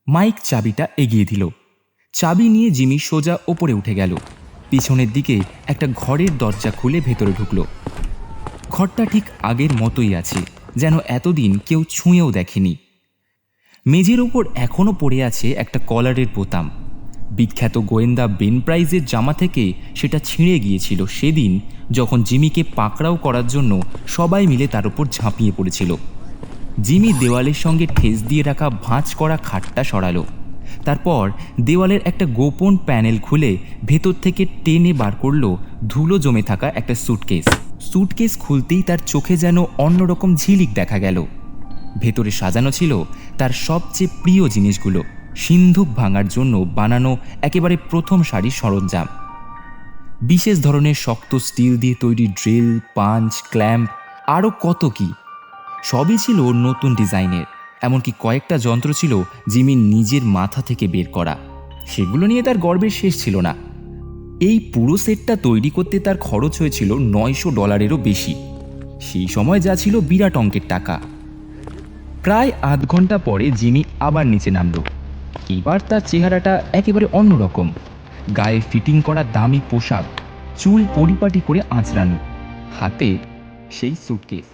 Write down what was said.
Mic চাবিটা এগিয়ে দিল। চাবি নিয়ে জিমি সোজা ওপরে উঠে গেল। পিছনের দিকে একটা ঘরের দরজা খুলে ভেতরে ঢুকল। ঘরটা ঠিক আগের মতোই আছে, যেন এতদিন কেউ ছুঁয়েও দেখেনি। মেঝের ওপর এখনও পড়ে আছে একটা কলারের বোতাম। বিখ্যাত গোয়েন্দা বেন প্রাইজের জামা থেকে সেটা ছিঁড়ে গিয়েছিল সেদিন, যখন জিমিকে পাকড়াও করার জন্য সবাই মিলে তার উপর ঝাঁপিয়ে পড়েছিল। জিমি দেওয়ালের সঙ্গে ঠেস দিয়ে রাখা ভাঁজ করা খাটটা সরালো। তারপর দেওয়ালের একটা গোপন প্যানেল খুলে ভেতর থেকে টেনে বার করলো ধুলো জমে থাকা একটা সুটকেস। সুটকেস খুলতেই তার চোখে যেন অন্যরকম ঝিলিক দেখা গেল। ভেতরে সাজানো ছিল তার সবচেয়ে প্রিয় জিনিসগুলো, সিন্ধুক ভাঙার জন্য বানানো একেবারে প্রথম সারির সরঞ্জাম। বিশেষ ধরনের শক্ত স্টিল দিয়ে তৈরি ড্রিল, পাঞ্চ, ক্ল্যাম্প, আরও কত কি। সবই ছিল নতুন ডিজাইনের। এমনকি কয়েকটা যন্ত্র ছিল জিমির নিজের মাথা থেকে বের করা। সেগুলো নিয়ে তার গর্বের শেষ ছিল না। এই পুরো সেটটা তৈরি করতে তার খরচ হয়েছিল $900-এরও বেশি। সেই সময় যা ছিল বিরাট অঙ্কের টাকা। প্রায় আধ ঘন্টা পরে জিমি আবার নিচে নামল। এবার তার চেহারাটা একেবারে অন্যরকম। গায়ে ফিটিং করা দামি পোশাক, চুল পরিপাটি করে আঁচড়ানো, হাতে সেই সুটকেস।